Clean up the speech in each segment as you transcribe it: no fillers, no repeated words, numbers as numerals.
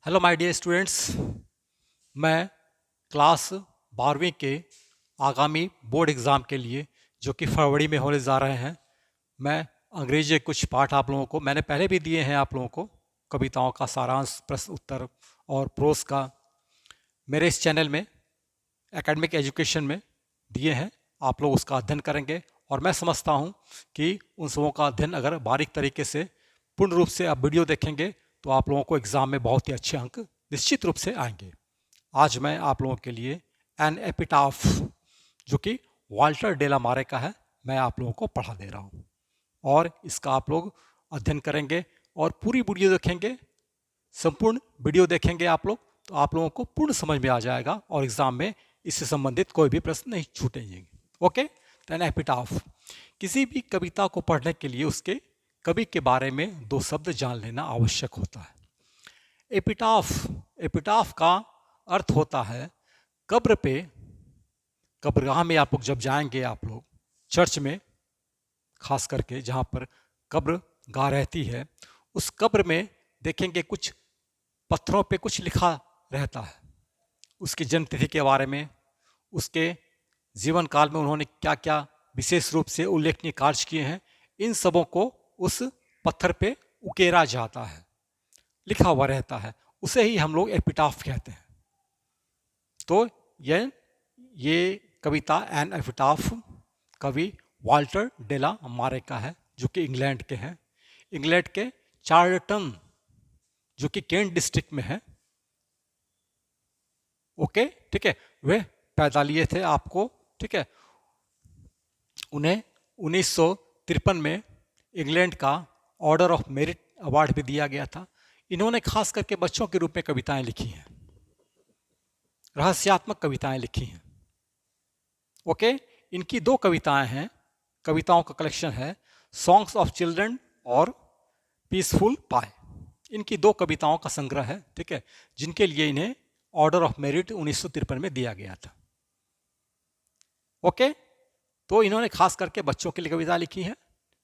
Hello my dear students. मैं class 12वीं के आगामी बोर्ड एग्ज़ाम के लिए जो कि फरवरी में होने जा रहे हैं, मैं अंग्रेजी के कुछ पाठ आप लोगों को मैंने पहले भी दिए हैं। आप लोगों को कविताओं का सारांश, प्रश्न उत्तर और प्रोस का मेरे इस चैनल में एकेडमिक एजुकेशन में दिए हैं। आप लोग उसका अध्ययन करेंगे और मैं समझता हूँ कि उन सबों का अध्ययन अगर बारीक तरीके से पूर्ण रूप से आप वीडियो देखेंगे तो आप लोगों को एग्ज़ाम में बहुत ही अच्छे अंक निश्चित रूप से आएंगे। आज मैं आप लोगों के लिए एन एपिटाफ जो कि वाल्टर डेलामारे का है, मैं आप लोगों को पढ़ा दे रहा हूँ और इसका आप लोग अध्ययन करेंगे और पूरी वीडियो देखेंगे, संपूर्ण वीडियो देखेंगे आप लोग, तो आप लोगों को पूर्ण समझ में आ जाएगा और एग्ज़ाम में इससे संबंधित कोई भी प्रश्न नहीं छूटेंगे। ओके, तो एन एपिटाफ, किसी भी कविता को पढ़ने के लिए उसके कवि के बारे में दो शब्द जान लेना आवश्यक होता है। एपिटाफ, एपिटाफ का अर्थ होता है कब्र पे, कब्रगाह में आप लोग जब जाएंगे, आप लोग चर्च में खास करके जहाँ पर कब्र गाह रहती है, उस कब्र में देखेंगे कुछ पत्थरों पे कुछ लिखा रहता है, उसकी जन्म तिथि के बारे में, उसके जीवन काल में उन्होंने क्या क्या विशेष रूप से उल्लेखनीय कार्य किए हैं, इन सबों को उस पत्थर पे उकेरा जाता है, लिखा हुआ रहता है, उसे ही हम लोग एपिटाफ कहते हैं। तो ये कविता एन एपिटाफ कवि वाल्टर डेला मारे का है, जो कि इंग्लैंड के हैं, इंग्लैंड के चार्लटन जो कि केंट डिस्ट्रिक्ट में है। ओके, ठीक है, वे पैदा लिए थे आपको, ठीक है। उन्हें 1953 में इंग्लैंड का ऑर्डर ऑफ मेरिट अवार्ड भी दिया गया था। इन्होंने खास करके बच्चों के रूप में कविताएं लिखी हैं, रहस्यात्मक कविताएं लिखी हैं। ओके, इनकी दो कविताएं हैं, कविताओं का कलेक्शन है सॉन्ग्स ऑफ चिल्ड्रन और पीसफुल पाए। इनकी दो कविताओं का संग्रह है, ठीक है, जिनके लिए इन्हें ऑर्डर ऑफ मेरिट 1953 में दिया गया था। ओके, तो इन्होंने खास करके बच्चों के लिए कविता लिखी है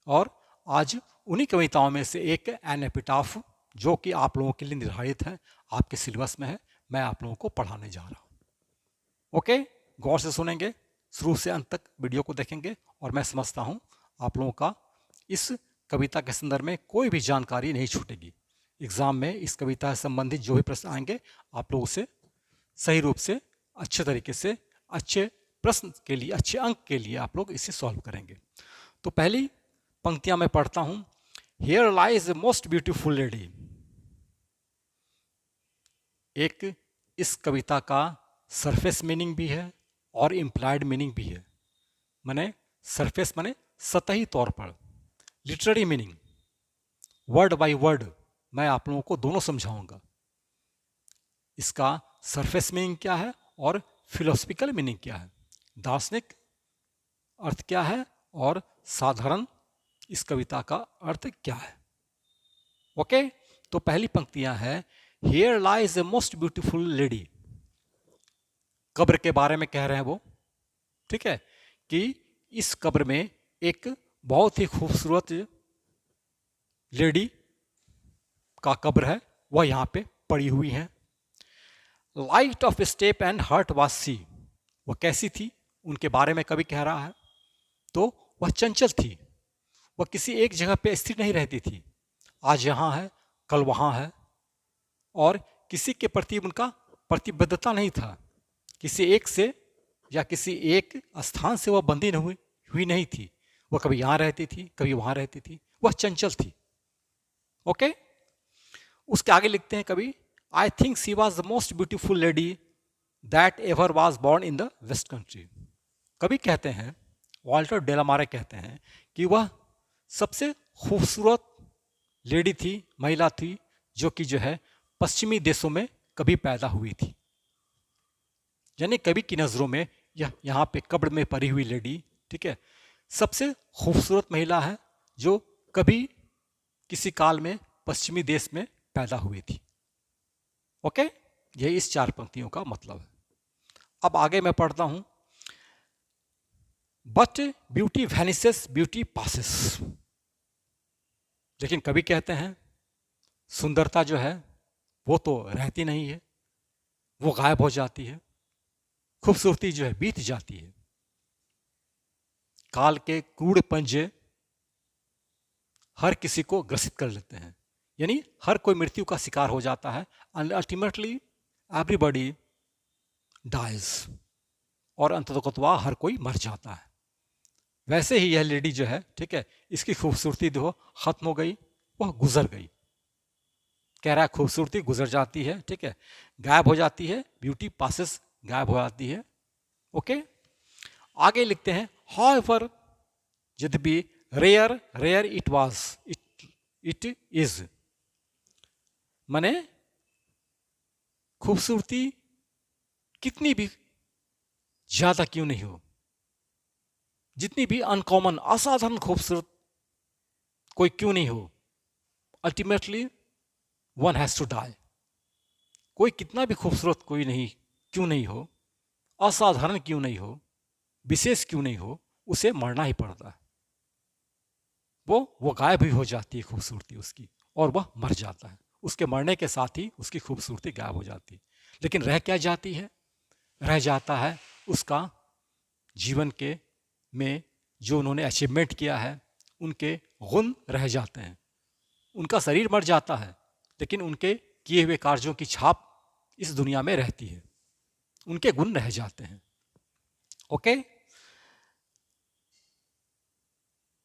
और आज उन्हीं कविताओं में से एक एन एपिटाफ जो कि आप लोगों के लिए निर्धारित है, आपके सिलेबस में है, मैं आप लोगों को पढ़ाने जा रहा हूँ। ओके, गौर से सुनेंगे, शुरू से अंत तक वीडियो को देखेंगे और मैं समझता हूँ आप लोगों का इस कविता के संदर्भ में कोई भी जानकारी नहीं छूटेगी। एग्ज़ाम में इस कविता से संबंधित जो भी प्रश्न आएंगे, आप लोग उसे सही रूप से, अच्छे तरीके से, अच्छे प्रश्न के लिए, अच्छे अंक के लिए आप लोग इसे सॉल्व करेंगे। तो पहली पंक्तियां मैं पढ़ता हूं। Here lies the most beautiful lady. एक इस कविता का सरफेस मीनिंग भी है और इम्प्लाइड मीनिंग भी है। माने सरफेस माने सतही तौर पर, literary meaning word by word मैं आप लोगों को दोनों समझाऊंगा। इसका सरफेस मीनिंग क्या है और फिलोसफिकल मीनिंग क्या है, दार्शनिक अर्थ क्या है और साधारण इस कविता का अर्थ क्या है। ओके, तो पहली पंक्तियां हैं, here lies a most beautiful lady. कब्र के बारे में कह रहे हैं वो, ठीक है, कि इस कब्र में एक बहुत ही खूबसूरत लेडी का कब्र है, वह यहाँ पे पड़ी हुई है। Light of step and heart was she. वह कैसी थी, उनके बारे में कवि कह रहा है, तो वह चंचल थी, वह किसी एक जगह पे स्थिर नहीं रहती थी, आज यहाँ है कल वहाँ है, और किसी के प्रति उनका प्रतिबद्धता नहीं था, किसी एक से या किसी एक स्थान से वह बंधी नहीं हुई नहीं थी, वह कभी यहाँ रहती थी कभी वहाँ रहती थी, वह चंचल थी। ओके, उसके आगे लिखते हैं कवि, I think she was the most beautiful lady that ever was born in the west country. कवि कहते हैं, वाल्टर डेलामारे कहते हैं कि वह सबसे खूबसूरत लेडी थी, महिला थी, जो कि जो है पश्चिमी देशों में कभी पैदा हुई थी। यानी कवि की नज़रों में यह यहाँ पे कब्र में पड़ी हुई लेडी, ठीक है, सबसे खूबसूरत महिला है जो कभी किसी काल में पश्चिमी देश में पैदा हुई थी। ओके, यही इस चार पंक्तियों का मतलब है। अब आगे मैं पढ़ता हूं, but beauty vanishes beauty passes. लेकिन कवि कहते हैं सुंदरता जो है वो तो रहती नहीं है, वो गायब हो जाती है। खूबसूरती जो है बीत जाती है। काल के क्रूर पंजे हर किसी को ग्रसित कर लेते हैं, यानी हर कोई मृत्यु का शिकार हो जाता है। एंड अल्टीमेटली एवरीबॉडी डाइज, और अंततः हर कोई मर जाता है। वैसे ही यह लेडी जो है, ठीक है, इसकी खूबसूरती जो खत्म हो गई, वह गुजर गई। कह रहा है खूबसूरती गुजर जाती है, ठीक है, गायब हो जाती है, ब्यूटी पासेस, गायब हो जाती है। ओके, आगे लिखते हैं, हाउएवर यद्यपि rare rare it was it is, माने खूबसूरती कितनी भी ज्यादा क्यों नहीं हो, जितनी भी अनकॉमन असाधारण खूबसूरत कोई क्यों नहीं हो, ultimately one has to die. कोई कितना भी खूबसूरत कोई नहीं क्यों नहीं हो, असाधारण क्यों नहीं हो, विशेष क्यों नहीं हो, उसे मरना ही पड़ता है। वो गायब भी हो जाती है खूबसूरती उसकी, और वह मर जाता है। उसके मरने के साथ ही उसकी खूबसूरती गायब हो जाती है। लेकिन रह क्या जाती है? रह जाता है उसका जीवन के में जो उन्होंने अचीवमेंट किया है, उनके गुण रह जाते हैं। उनका शरीर मर जाता है, लेकिन उनके किए हुए कार्यों की छाप इस दुनिया में रहती है, उनके गुण रह जाते हैं। Okay,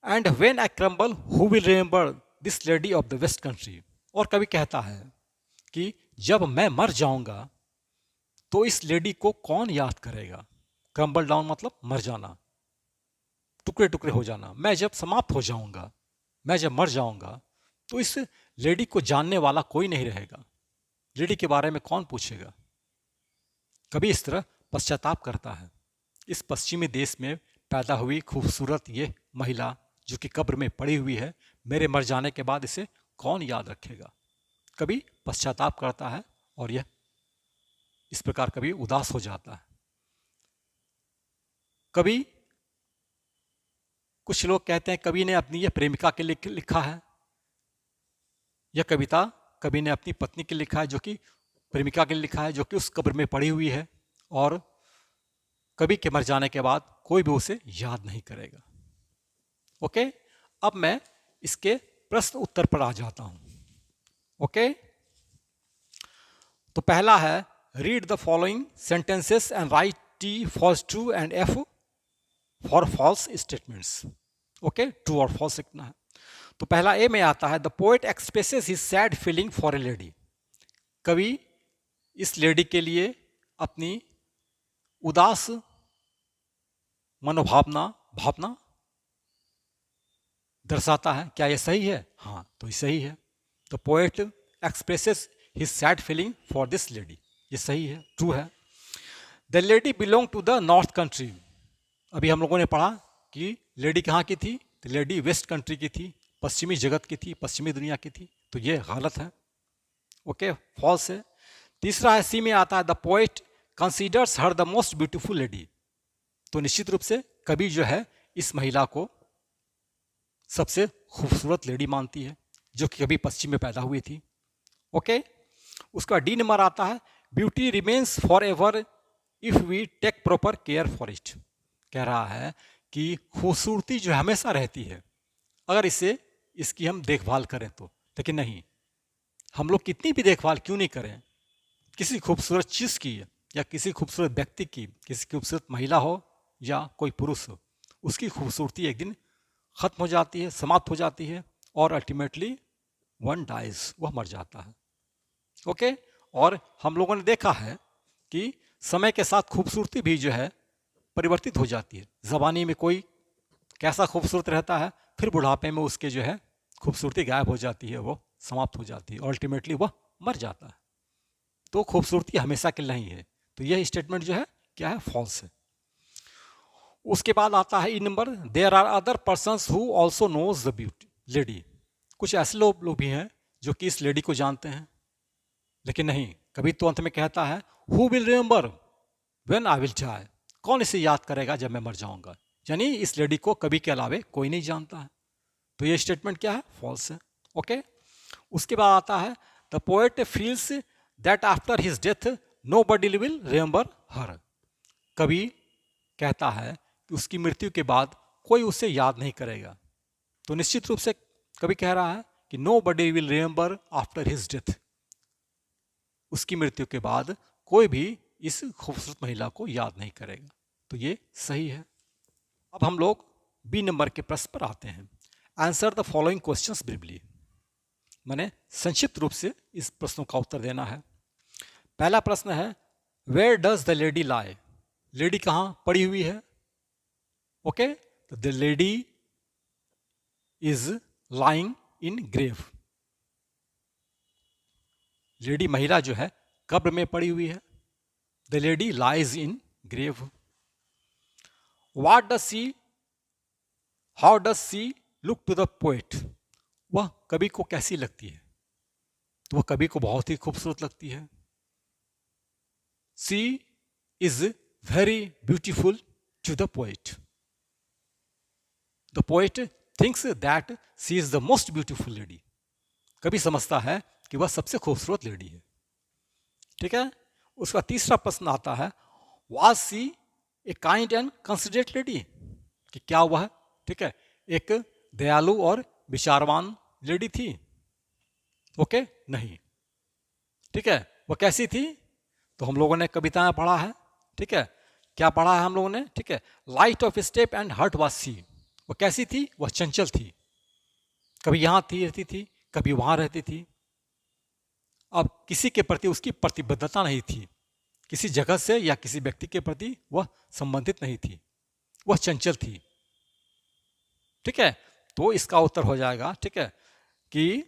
and when I crumble who will remember this lady of the west country. और कभी कहता है कि जब मैं मर जाऊंगा तो इस लेडी को कौन याद करेगा। क्रम्बल डाउन मतलब मर जाना, टुकड़े टुकड़े हो जाना। मैं जब समाप्त हो जाऊंगा, मैं जब मर जाऊंगा, तो इस लेडी को जानने वाला कोई नहीं रहेगा। लेडी के बारे में कौन पूछेगा। कभी इस तरह पश्चाताप करता है। इस पश्चिमी देश में पैदा हुई खूबसूरत ये महिला जो कि कब्र में पड़ी हुई है, मेरे मर जाने के बाद इसे कौन याद रखेगा। कभी पश्चाताप करता है, और यह इस प्रकार कभी उदास हो जाता है। कभी कुछ लोग कहते हैं कवि ने अपनी यह प्रेमिका के लिए लिखा है, यह कविता कवि ने अपनी पत्नी के लिए लिखा है, जो कि प्रेमिका के लिए लिखा है, जो कि उस कब्र में पड़ी हुई है, और कवि के मर जाने के बाद कोई भी उसे याद नहीं करेगा। ओके, अब मैं इसके प्रश्न उत्तर पर आ जाता हूं। ओके, तो पहला है, read the following sentences and write T for true and F for false statements. Okay, true और फॉल्स लिखना है। तो पहला ए में आता है, the poet expresses his sad feeling for a lady. कवि इस लेडी के लिए अपनी उदास भावना दर्शाता है। क्या यह सही है? हाँ, तो ये सही है। The poet expresses his sad feeling for this lady, ये सही है, ट्रू है। The lady belong to the north country. अभी हम लोगों ने पढ़ा कि लेडी कहाँ की थी, तो लेडी वेस्ट कंट्री की थी, पश्चिमी जगत की थी, पश्चिमी दुनिया की थी, तो ये गलत है। ओके, फॉल्स है। तीसरा है, सी में आता है, the poet considers her the most beautiful lady. तो निश्चित रूप से कवि जो है इस महिला को सबसे खूबसूरत लेडी मानती है, जो कि कभी पश्चिम में पैदा हुई थी। ओके, उसका डी नंबर आता है, beauty remains for ever if we take proper care for it. कह रहा है कि खूबसूरती जो हमेशा रहती है अगर इसकी हम देखभाल करें तो। लेकिन नहीं, हम लोग कितनी भी देखभाल क्यों नहीं करें किसी खूबसूरत चीज़ की, या किसी खूबसूरत व्यक्ति की, किसी खूबसूरत महिला हो या कोई पुरुष हो, उसकी खूबसूरती एक दिन खत्म हो जाती है, समाप्त हो जाती है, और अल्टीमेटली वन डाइज, वह मर जाता है। ओके, और हम लोगों ने देखा है कि समय के साथ खूबसूरती भी जो है परिवर्तित हो जाती है। जवानी में कोई कैसा खूबसूरत रहता है, फिर बुढ़ापे में उसके जो है खूबसूरती गायब हो जाती है, वो समाप्त हो जाती है, अल्टीमेटली वह मर जाता है। तो खूबसूरती हमेशा के लिए नहीं है। तो यह स्टेटमेंट जो है क्या है, फॉल्स है। उसके बाद आता है E number, there are other persons who also knows the beauty lady. कुछ ऐसे लोग भी हैं जो कि इस लेडी को जानते हैं, लेकिन नहीं, कभी तो अंत में कहता है, who will remember when I will die. कौन इसे याद करेगा जब मैं मर जाऊंगा। यानी इस लेडी को कभी के अलावे कोई नहीं जानता है। तो ये स्टेटमेंट क्या है, फॉल्स है। ओके, उसके बाद आता है, the poet feels that after his death nobody will remember her. कवि कहता है कि उसकी मृत्यु के बाद कोई उसे याद नहीं करेगा। तो निश्चित रूप से कवि कह रहा है कि nobody will remember after his death, उसकी मृत्यु के बाद कोई भी इस खूबसूरत महिला को याद नहीं करेगा। तो ये सही है। अब हम लोग बी नंबर के प्रश्न पर आते हैं। Answer the following questions briefly, मैंने संक्षिप्त रूप से इस प्रश्नों का उत्तर देना है। पहला प्रश्न है where does the lady lie, lady कहाँ पड़ी हुई है? ओके, तो the lady is lying in grave, lady महिला जो है कब्र में पड़ी हुई है। The lady lies in grave. What does she, how does she look to the poet, वह कवि को कैसी लगती है? तो वह कवि को बहुत ही खूबसूरत लगती है। She is very beautiful to the poet, the poet thinks that she is the most beautiful lady, कवि समझता है कि वह सबसे खूबसूरत लेडी है। ठीक है। उसका तीसरा प्रश्न आता है was she a kind and considerate lady, कि क्या वह, ठीक है, एक दयालु और विचारवान लेडी थी? ओके, नहीं। ठीक है, वह कैसी थी? तो हम लोगों ने कविताएं पढ़ा है। ठीक है, क्या पढ़ा है हम लोगों ने? ठीक है, light of step and heart was she, वह कैसी थी? वह चंचल थी, कभी यहाँ थी रहती थी, कभी वहां रहती थी। अब किसी के प्रति उसकी प्रतिबद्धता नहीं थी, किसी जगह से या किसी व्यक्ति के प्रति वह संबंधित नहीं थी, वह चंचल थी। ठीक है, तो इसका उत्तर हो जाएगा, ठीक है, कि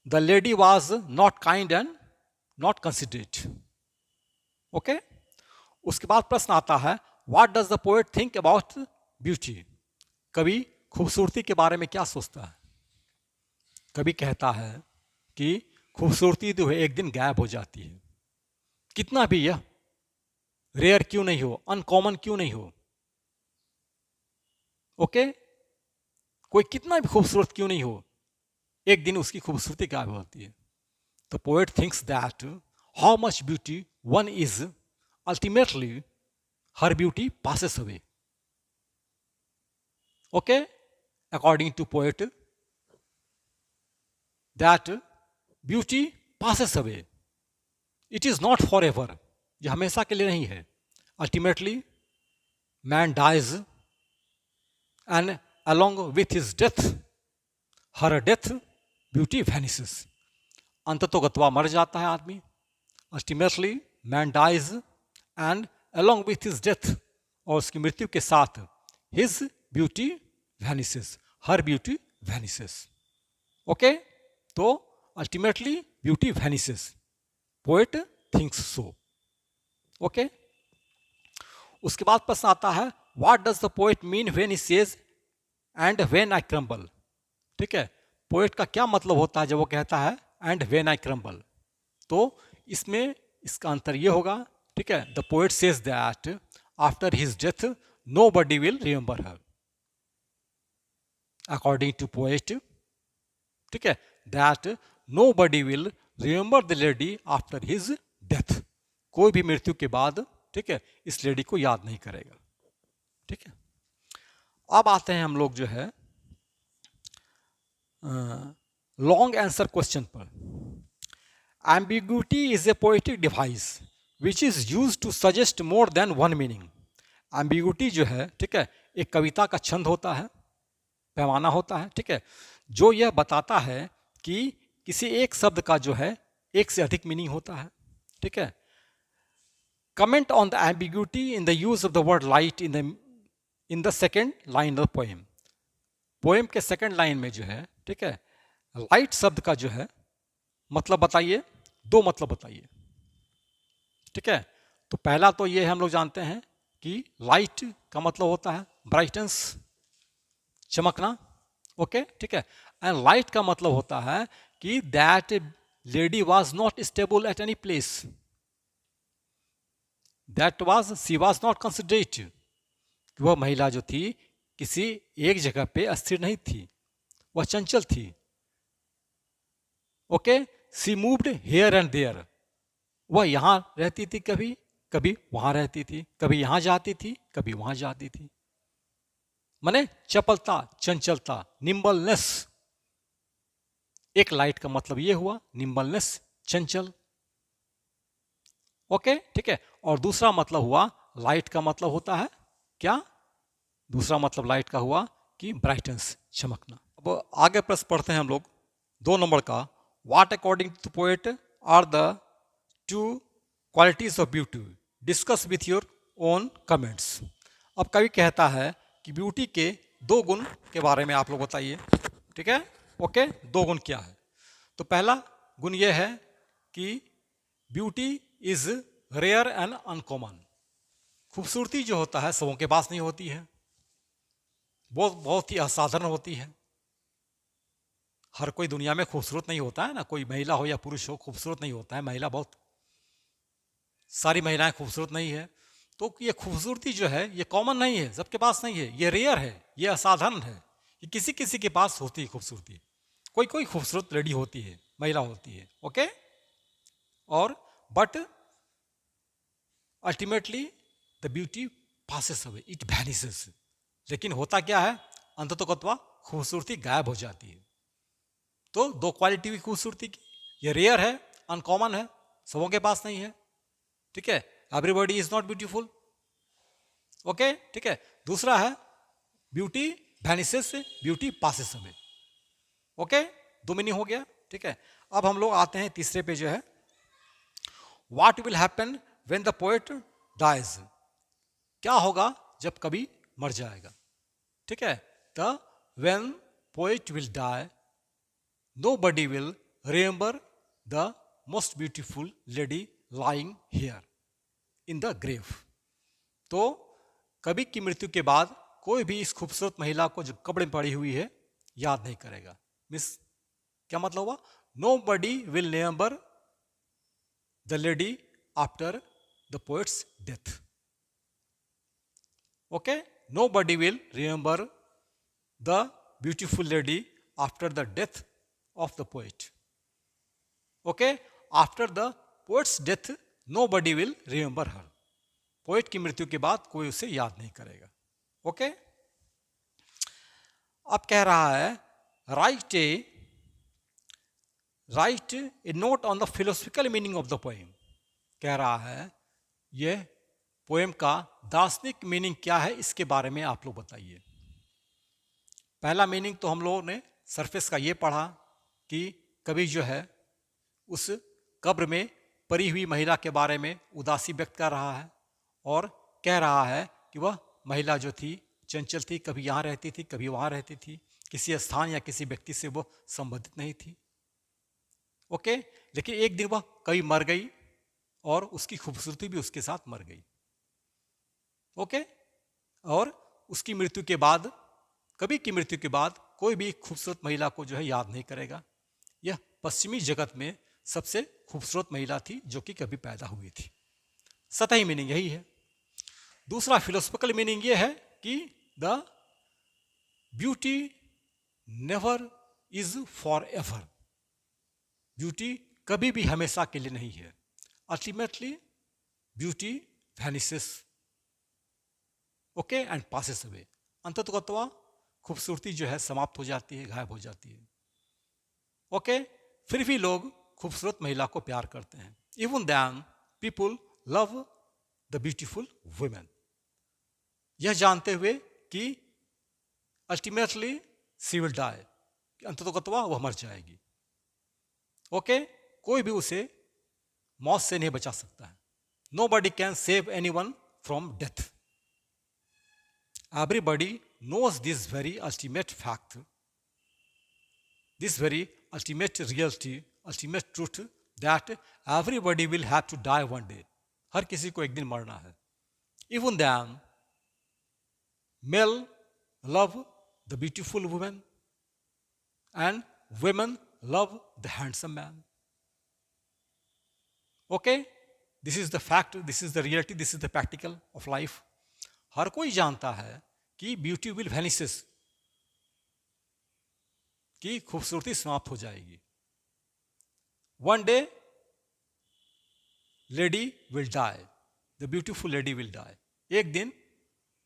the lady was not kind and not considerate. Okay, उसके बाद प्रश्न आता है what does the poet think about beauty, कवि खूबसूरती के बारे में क्या सोचता है? कवि कहता है कि खूबसूरती जो है एक दिन गायब हो जाती है, कितना भी यह रेयर क्यों नहीं हो, अनकॉमन क्यों नहीं हो। ओके, कोई कितना भी खूबसूरत क्यों नहीं हो, एक दिन उसकी खूबसूरती गायब होती है। तो poet thinks that how much beauty one is ultimately her beauty passes away. Okay, according to poet that beauty passes away, it is not for ever, ये हमेशा के लिए नहीं है। Ultimately man dies and along with his death her death beauty vanishes, अंततोगत्वा मर जाता है आदमी। Ultimately man dies and along with his death, और उसकी मृत्यु के साथ his beauty vanishes, her beauty vanishes। Okay, तो ultimately beauty vanishes, poet thinks so. Okay, उसके बाद प्रश्न आता है what does the poet mean when he says and when I crumble. ठीक है, पोएट का क्या मतलब होता है जब वो कहता है एंड व्हेन आई क्रम्बल? तो इसमें इसका अंतर ये होगा, ठीक है, the poet says that after his death nobody will remember her, according to poet, ठीक है, that nobody will remember the lady after his death, कोई भी मृत्यु के बाद, ठीक है, इस लेडी को याद नहीं करेगा। ठीक है, अब आते हैं हम लोग जो है लॉन्ग आंसर क्वेश्चन पर। Ambiguity is a poetic device which is use to suggest more than one meaning. Ambiguity जो है, ठीक है, एक कविता का छंद होता है, पैमाना होता है, ठीक है, जो यह बताता है कि किसी एक शब्द का जो है एक से अधिक मीनिंग होता है। ठीक है, comment on the ambiguity in the use of the word light in the second line of poem. Poem के सेकेंड लाइन में जो है, ठीक है, लाइट शब्द का जो है मतलब बताइए, दो मतलब बताइए। ठीक है, तो पहला तो ये हम लोग जानते हैं कि लाइट का मतलब होता है ब्राइटनेस, चमकना। ओके, ठीक है, एंड लाइट का मतलब होता है कि that lady was not stable at any place, that was she was not considerate, वह महिला जो थी किसी एक जगह पे अस्थिर नहीं थी, वह चंचल थी। Okay, she moved here and there, वह यहाँ रहती थी, कभी कभी वहां रहती थी, कभी यहां जाती थी, कभी वहां जाती थी। माने चपलता, चंचलता, निम्बलनेस। एक लाइट का मतलब ये हुआ निम्बलनेस, चंचल। ओके, ठीक है। और दूसरा मतलब हुआ लाइट का मतलब होता है क्या? दूसरा मतलब लाइट का हुआ कि ब्राइटनेस, चमकना। अब आगे प्रश्न पढ़ते हैं हम लोग 2 नंबर का। What according to poet are the two qualities of beauty, discuss with your own comments. अब कवि कहता है कि ब्यूटी के 2 गुण के बारे में आप लोग बताइए। ठीक है, ओके। 2 गुण क्या है? तो पहला गुण यह है कि beauty is rare and uncommon. खूबसूरती जो होता है सबों के पास नहीं होती है, बहुत बहुत ही असाधारण होती है। हर कोई दुनिया में खूबसूरत नहीं होता है ना, कोई महिला हो या पुरुष हो खूबसूरत नहीं होता है। महिला बहुत, सारी महिलाएं खूबसूरत नहीं है। तो ये खूबसूरती जो है ये कॉमन नहीं है, सबके पास नहीं है, ये रेयर है, ये असाधारण है। ये किसी किसी के पास होती है खूबसूरती, कोई कोई खूबसूरत लेडी होती है, महिला होती है। ओके, और but ultimately the beauty passes away, it vanishes. लेकिन होता क्या है, अंततोगत्वा खूबसूरती गायब हो जाती है। तो 2 क्वालिटी हुई खूबसूरती की, ये रेयर है, अनकॉमन है, सबों के पास नहीं है। ठीक है, everybody is not beautiful. Okay, ठीक है। दूसरा है beauty vanishes, beauty passes away. Okay, 2 meaning हो गया। ठीक है, अब हम लोग आते हैं तीसरे पे जो है, what will happen when the poet dies. क्या होगा जब कवि मर जाएगा? ठीक है, the when poet will die nobody will remember the most beautiful lady lying here in the grave। तो कवि की मृत्यु के बाद कोई भी इस खूबसूरत महिला को जो कब्र में पड़ी हुई है याद नहीं करेगा। मिस क्या मतलब हुआ? nobody will remember the lady after the poet's death। okay, nobody will remember the beautiful lady after the death of the poet। okay, after the poet's death nobody will remember her। Poet की मृत्यु के बाद कोई उसे याद नहीं करेगा। Okay, अब कह रहा है right A note on the philosophical meaning of the poem. कह रहा है ये पोएम का दार्शनिक मीनिंग क्या है, इसके बारे में आप लोग बताइए। पहला मीनिंग तो हम लोगों ने सरफेस का ये पढ़ा कि कवि जो है उस कब्र में पड़ी हुई महिला के बारे में उदासी व्यक्त कर रहा है और कह रहा है कि वह महिला जो थी चंचल थी, कभी यहाँ रहती थी, कभी वहाँ रहती थी, किसी स्थान या किसी व्यक्ति से वो संबंधित नहीं थी। ओके, लेकिन एक दिन वह कभी मर गई और उसकी खूबसूरती भी उसके साथ मर गई। ओके, और उसकी मृत्यु के बाद, कवि की मृत्यु के बाद कोई भी खूबसूरत महिला को जो है याद नहीं करेगा। यह पश्चिमी जगत में सबसे खूबसूरत महिला थी जो कि कभी पैदा हुई थी। सतही मीनिंग यही है। दूसरा फिलोसफिकल मीनिंग यह है कि the beauty never is for ever. Beauty कभी भी हमेशा के लिए नहीं है। Ultimately beauty vanishes, okay, and passes away. अंततः खूबसूरती जो है समाप्त हो जाती है, गायब हो जाती है। ओके, फिर भी लोग खूबसूरत महिला को प्यार करते हैं। Even than people love the beautiful women, यह जानते हुए कि अल्टीमेटली सी विल डाई, अंततः वह मर जाएगी। ओके, कोई भी उसे मौत से नहीं बचा सकता है। Nobody can save anyone from death. Everybody knows this very ultimate fact, this very ultimate reality, ultimate truth that everybody will have to die one day। हर किसी को एक दिन मरना है। Even then male love the beautiful woman and women love the handsome man। okay, this is the fact, this is the reality, this is the practical of life। हर कोई जानता है कि ब्यूटी विल वैनिसेस, कि खूबसूरती समाप्त हो जाएगी। One day lady will die, the beautiful lady will die, एक दिन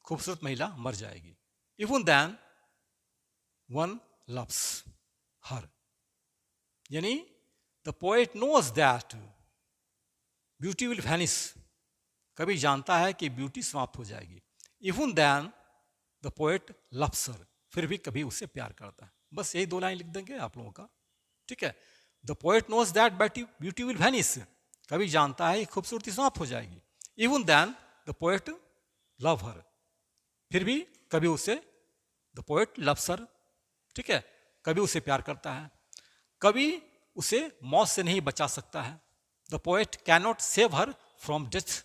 खूबसूरत महिला मर जाएगी. Even then one loves her, यानी the poet knows that beauty will vanish, कभी जानता है कि ब्यूटी समाप्त हो जाएगी. Even then the poet loves her, फिर भी कभी उससे प्यार करता है. बस यही 2 लाइन लिख देंगे आप लोगों का. ठीक है. The poet knows that beauty will vanish, कभी जानता है खूबसूरती समाप्त हो जाएगी. Even then the poet love her, फिर भी कभी उसे, द पोएट लव्स हर, ठीक है, कभी उसे प्यार करता है. कभी उसे मौत से नहीं बचा सकता है. The poet can not save her from death.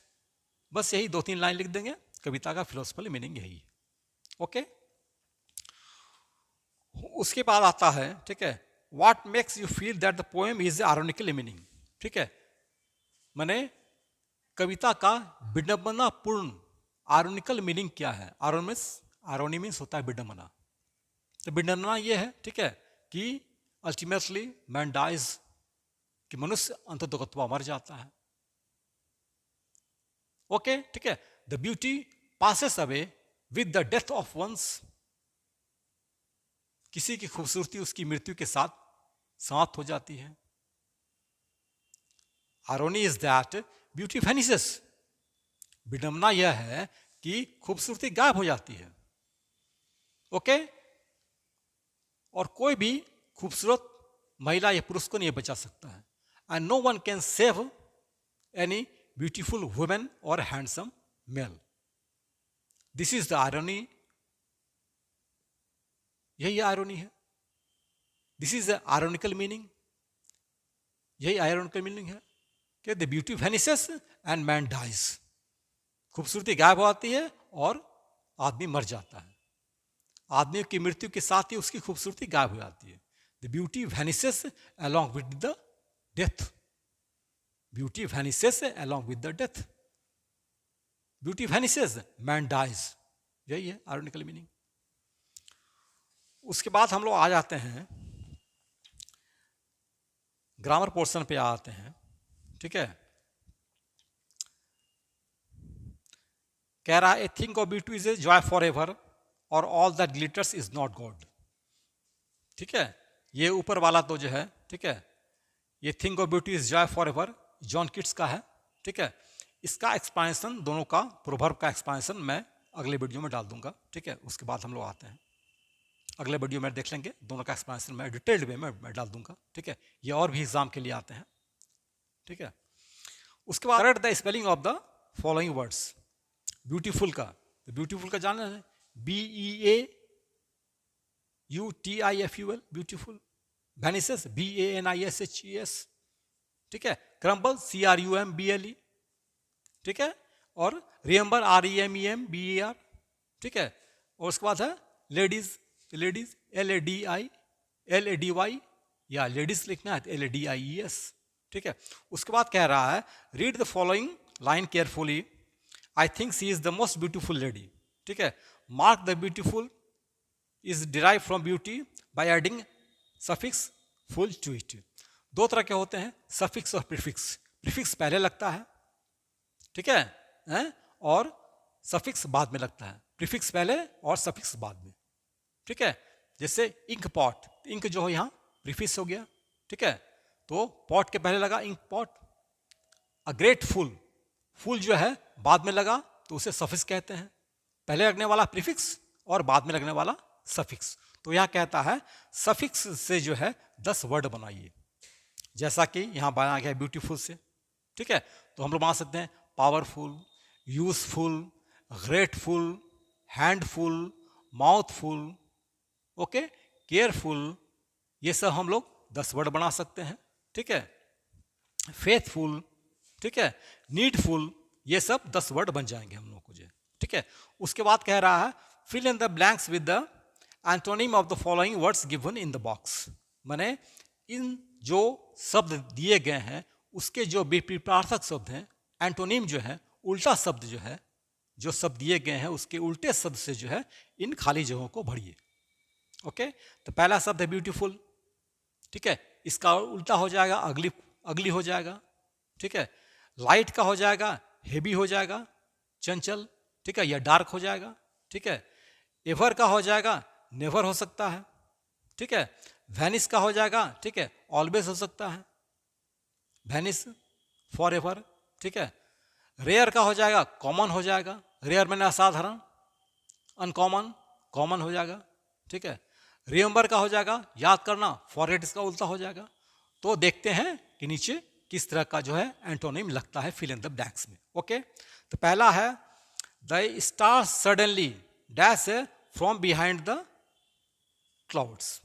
बस यही 2-3 लाइन लिख देंगे. कविता का फिलोसफिकल मीनिंग यही है. ओके. उसके बाद आता है, ठीक है, what makes you feel that the poem is ironical meaning. ठीक है, माने कविता का विडंबनापूर्ण आयरोनिकल मीनिंग क्या है. आयरोनी मीन्स होता है विडंबना. तो विडंबना ये है, ठीक है, कि अल्टीमेटली मैन डाइज, कि मनुष्य अंततोगत्वा मर जाता है. ओके. ठीक है. The beauty passes away with the death of one's, किसी की खूबसूरती उसकी मृत्यु के साथ समाप्त हो जाती है. आयरोनी इज दैट ब्यूटी वैनिशेस, विडंबना यह है कि खूबसूरती गायब हो जाती है. ओके. और कोई भी खूबसूरत महिला या पुरुष को नहीं बचा सकता है. And no one can save any beautiful women और handsome male. This is the irony. यही आयरोनी है. This is the ironical meaning. यही आयरोनिकल मीनिंग है कि the beauty vanishes and man dies, खूबसूरती गायब हो जाती है और आदमी मर जाता है. आदमी की मृत्यु के साथ ही उसकी खूबसूरती गायब हो जाती है. The beauty vanishes along with the death. Beauty vanishes along with the death. Beauty vanishes, man dies. यही है आयरोनिकल मीनिंग. उसके बाद हम लोग आ जाते हैं ग्रामर पोर्शन पे आते हैं. ठीक है. कह रहा है, a thing of beauty is a joy for ever और all that glitters is not god. ठीक है. ये ऊपर वाला तो जो है, ठीक है, ये thing of beauty is joy for ever John Keats का है. ठीक है. इसका एक्सपांशन, दोनों का प्रोवर्ब का एक्सपांशन मैं अगले वीडियो में डाल दूंगा. ठीक है. उसके बाद हम लोग आते हैं, अगले वीडियो में देख लेंगे दोनों का एक्सपांशन मैं डिटेल्ड वे में डाल दूंगा. ठीक है. ये और भी एग्जाम के लिए आते हैं. ठीक है. उसके बाद correct the spelling of the following words. Beautiful का, ब्यूटीफुल का जानना है, BEAUTIFUL, ब्यूटीफुल. Vanishes, BANISHES. ठीक है. Crumble, CRUMBLE. ठीक है. और रिमेंबर, REMEMBER. ठीक है. और उसके बाद है लेडीज, लेडीज LADY या लेडीज लिखना है LADIES. ठीक है. उसके बाद कह रहा है, read the following line carefully. I think she is the most beautiful lady. ठीक है. Mark the beautiful is derive from beauty by adding suffix ful to it. 2 तरह के होते हैं, सफिक्स और प्रीफिक्स. प्रीफिक्स पहले लगता है, ठीक है, और सफिक्स बाद में लगता है. प्रीफिक्स पहले और सफिक्स बाद में. ठीक है. जैसे इंक पॉट, इंक जो है यहाँ प्रीफिक्स हो गया. ठीक है. तो पॉट के पहले लगा ink pot. A grateful, ful जो है बाद में लगा तो उसे सफिक्स कहते हैं. पहले लगने वाला प्रीफिक्स और बाद में लगने वाला सफिक्स. तो यहाँ कहता है सफिक्स से जो है 10 वर्ड बनाइए, जैसा कि यहाँ बनाया गया ब्यूटीफुल से. ठीक है. तो हम लोग बना सकते हैं powerful, useful, grateful, handful, mouthful, okay, careful. ये सब हम लोग 10 वर्ड बना सकते हैं. ठीक है. फेथफुल, ठीक है, नीडफुल, ये सब 10 वर्ड बन जाएंगे हम लोग को जो. ठीक है. उसके बाद कह रहा है, fill in the blanks with the antonym of the following words given in the box. माने इन जो शब्द दिए गए हैं उसके जो विपरीतार्थक शब्द हैं, एंटोनिम जो है, उल्टा शब्द जो है, जो शब्द दिए गए हैं उसके उल्टे शब्द से जो है इन खाली जगहों को भरिए. ओके. तो पहला शब्द है ब्यूटीफुल. ठीक है. इसका उल्टा हो जाएगा अगली, अगली हो जाएगा, ठीक है। लाइट का हो जाएगा हेवी हो जाएगा, चंचल, ठीक है, या डार्क हो जाएगा, ठीक है। एवर का हो जाएगा नेवर हो सकता है, ठीक है। वैनिस का हो जाएगा, ठीक है, ऑलवेज हो सकता है, वैनिस फॉर एवर, ठीक है। रेयर का हो जाएगा कॉमन हो जाएगा, रेयर मैंने असाधारण, अनकॉमन कॉमन हो जाएगा, ठीक है। रिमेंबर का हो जाएगा याद करना, फॉरगेट इसका उल्टा हो जाएगा। तो देखते हैं कि नीचे किस तरह का जो है एंटोनिम लगता है फिल इन द ब्लैंक्स में। ओके, तो पहला है the star suddenly dash from behind the clouds,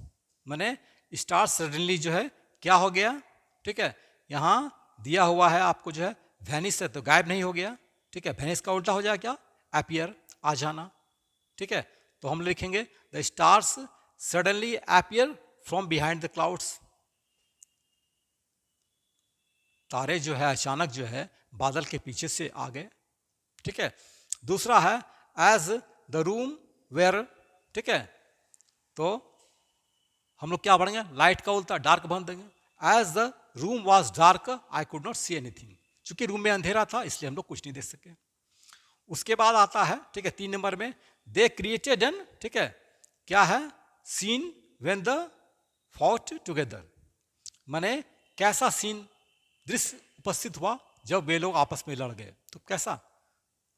माने स्टार सडनली जो है क्या हो गया, ठीक है। यहाँ दिया हुआ है आपको जो है वैनिस है तो गायब नहीं हो गया, ठीक है। वैनिस का उल्टा हो जाएगा क्या, अपीयर, आ जाना, ठीक है। तो हम लिखेंगे the stars suddenly appear from behind the clouds, तारे जो है अचानक जो है बादल के पीछे से आ गए, ठीक है। दूसरा है एज द रूम वेयर, ठीक है। तो हम लोग क्या पढ़ेंगे, लाइट का उल्टा डार्क बन देंगे। As the room was dark I could not see anything, चूंकि रूम में अंधेरा था इसलिए हम लोग कुछ नहीं देख सके। उसके बाद आता है, ठीक है, 3 नंबर में दे क्रिएटेड एन, ठीक है, क्या है, scene when the fought together, माने कैसा सीन, दृश्य उपस्थित हुआ जब वे लोग आपस में लड़ गए। तो कैसा,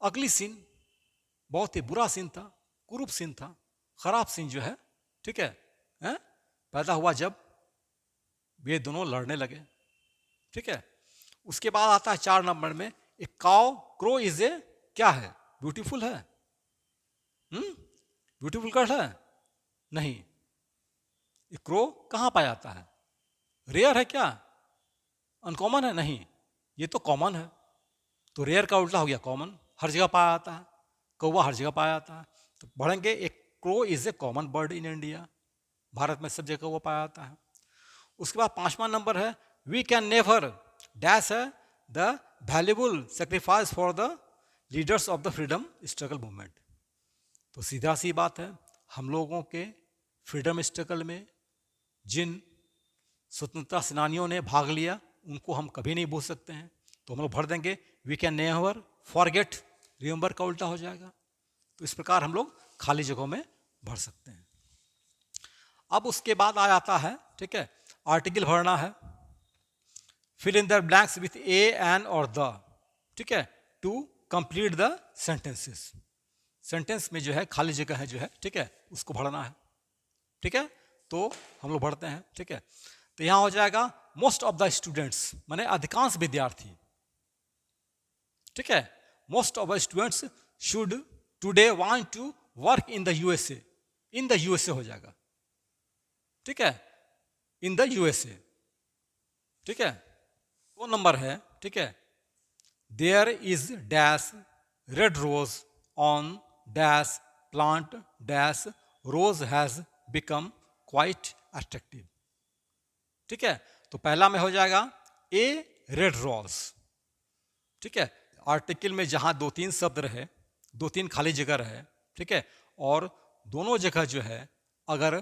अगली सीन, बहुत ही बुरा सीन था, कुरूप सीन था, खराब सीन जो है, ठीक है, पैदा हुआ जब वे दोनों लड़ने लगे, ठीक है। उसके बाद आता है 4 नंबर में एक काउ क्रो इज ए, क्या है, ब्यूटीफुल है, ब्यूटीफुल कर्ड है नहीं, ये क्रो कहाँ पाया जाता है, रेयर है क्या, अनकॉमन है नहीं, ये तो कॉमन है। तो रेयर का उल्टा हो गया कॉमन, हर जगह पाया जाता है, कौवा हर जगह पाया जाता है। तो पढ़ेंगे एक crow is a common bird in India, Bharat में सब जगह कौवा पाया जाता है। उसके बाद 5वां नंबर है वी कैन नेवर डैश है the valuable sacrifice for the leaders of the freedom struggle movement. तो सीधा सी बात है, हम लोगों के फ्रीडम स्ट्रगल में जिन स्वतंत्रता सेनानियों ने भाग लिया उनको हम कभी नहीं भूल सकते हैं। तो हम लोग भर देंगे we can never forget, remember का उल्टा हो जाएगा। तो इस प्रकार हम लोग खाली जगहों में भर सकते हैं। अब उसके बाद आ जाता है, ठीक है, आर्टिकल भरना है, fill in the blanks with a an और द, ठीक है, to complete the sentences. Sentence में जो है खाली जगह है जो है, ठीक है, उसको भरना है, ठीक है। तो हम लोग भरते हैं, ठीक है। तो यहां हो जाएगा मोस्ट ऑफ द स्टूडेंट्स, माने अधिकांश विद्यार्थी, ठीक है, most of the students should today want to work in the USA, in the USA हो जाएगा, ठीक है, इन द यूएसए, ठीक है। 2 नंबर है, ठीक है, there is dash red rose on dash plant dash rose has become quite attractive, ठीक है। तो पहला में हो जाएगा ए रेड रोज, ठीक है। आर्टिकल में जहां 2-3 शब्द रहे, 2-3 खाली जगह रहे, ठीक है, और दोनों जगह जो है अगर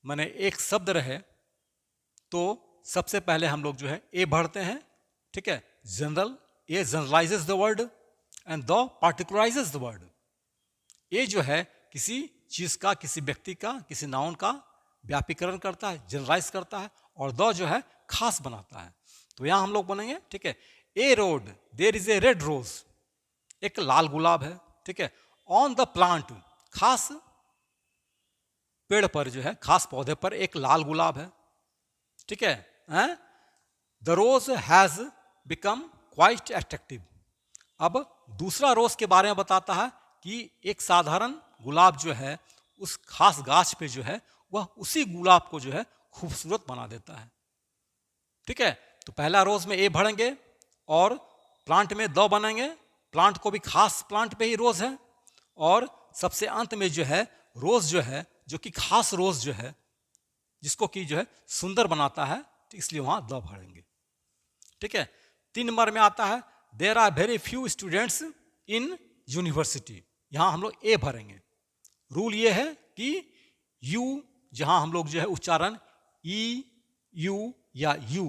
माने एक शब्द रहे तो सबसे पहले हम लोग जो है ए भरते हैं, ठीक है। General, a generalises the word and the particularises the word. A जो है किसी चीज का, किसी व्यक्ति का, किसी नाउन का व्यापीकरण करता है, जनरलाइज करता है, और द जो है खास बनाता है। तो यहां हम लोग बनेंगे, ठीक है, a road there is a red rose, एक लाल गुलाब है, ठीक है। ऑन द प्लांट, खास पेड़ पर जो है, खास पौधे पर एक लाल गुलाब है, ठीक है। The rose has become quite attractive. अब दूसरा रोज के बारे में बताता है कि एक साधारण गुलाब जो है उस खास गाछ पे जो है वह उसी गुलाब को जो है खूबसूरत बना देता है, ठीक है। तो पहला रोज में ए भरेंगे और प्लांट में द बनेंगे, प्लांट को भी खास प्लांट पे ही रोज है, और सबसे अंत में जो है रोज जो है, जो कि खास रोज जो है जिसको कि जो है सुंदर बनाता है, तो इसलिए वहां द भरेंगे, ठीक है। 3 नंबर में आता है there are very few students in university, यहां हम लोग ए भरेंगे। रूल ये है कि यू, जहां हम लोग जो है उच्चारण ई यू या यू,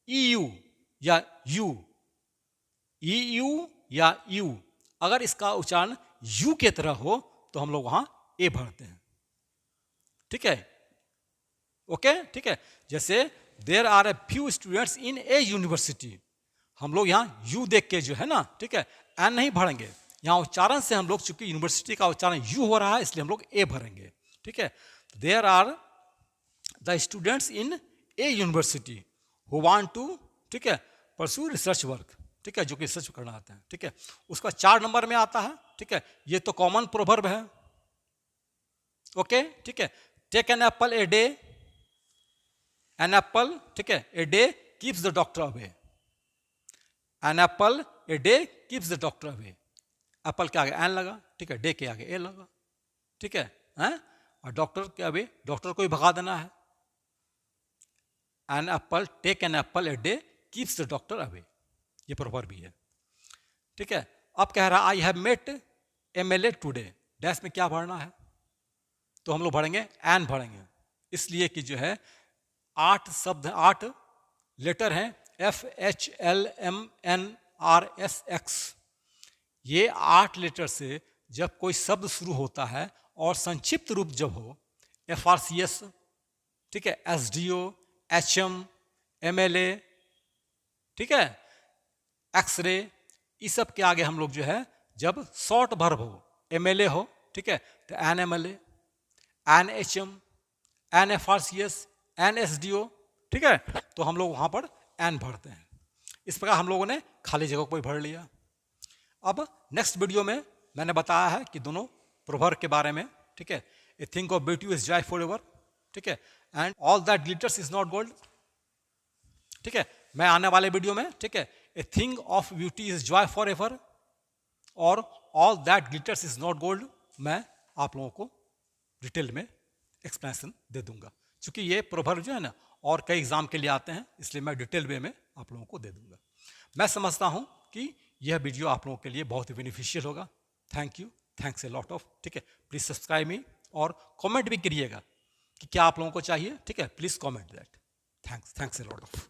EU या यू, EU या यू, अगर इसका उच्चारण यू के तरह हो तो हम लोग वहां ए भरते हैं, ठीक है, ओके, ठीक है। जैसे there are a few students in a university, हम लोग यहाँ यू देख के जो है ना, ठीक है, एन नहीं भरेंगे, यहाँ उच्चारण से हम लोग, चूंकि यूनिवर्सिटी का उच्चारण यू हो रहा है इसलिए हम लोग ए भरेंगे, ठीक है। There are the students in a university who want to, ठीक है, परस्यू रिसर्च वर्क, ठीक है, जो कि रिसर्च करना आता है, ठीक है। उसका 4 नंबर में आता है, ठीक है, ये तो कॉमन प्रोवर्ब है, ओके, ठीक है। Take an apple a day, an apple, ठीक है, a day keeps the doctor away, an apple a day keeps the doctor away, apple के आगे एन लगा, ठीक है, डे के आगे ए लगा, ठीक है, हैं? और डॉक्टर के अवे, डॉक्टर को ही भगा देना है, an apple, take an apple a day keeps the doctor away, ये प्रोवर्ब भी है, ठीक है। अब कह रहा I have met MLA today, dash में क्या भरना है, तो हम लोग भरेंगे एन भरेंगे, इसलिए कि जो है 8 शब्द, 8 लेटर हैं, FHLMNRSX, ये 8 लेटर से जब कोई शब्द शुरू होता है और संक्षिप्त रूप जब हो, FRCS, ठीक है, SDO, HM, MLA, ठीक है, एक्सरे, इस सब के आगे हम लोग जो है जब शॉर्ट वर्ब हो, MLA हो, ठीक है, तो NMLA, NHM, NFRCS, NSDO, ठीक है, तो हम लोग वहां पर एन भरते हैं। इस प्रकार हम लोगों ने खाली जगह को भी भर लिया। अब नेक्स्ट वीडियो में मैंने बताया है कि दोनों प्रोवर्ब के बारे में, ठीक है, a thing of beauty is joy for ever, ठीक है, and all that glitters is not gold, ठीक है। मैं आने वाले वीडियो में, ठीक है, a thing of beauty is joy for ever और all that glitters is not gold, मैं आप लोगों को डिटेल में एक्सप्लेनेशन दे दूंगा, क्योंकि ये प्रोवर्ब जो है ना और कई एग्जाम के लिए आते हैं, इसलिए मैं डिटेल वे में आप लोगों को दे दूंगा। मैं समझता हूं कि यह वीडियो आप लोगों के लिए बहुत ही बेनिफिशियल होगा। Thank you, thanks a lot of, ठीक है। प्लीज सब्सक्राइब मी और कमेंट भी करिएगा कि क्या आप लोगों को चाहिए, ठीक है, please comment that. Thanks a lot of.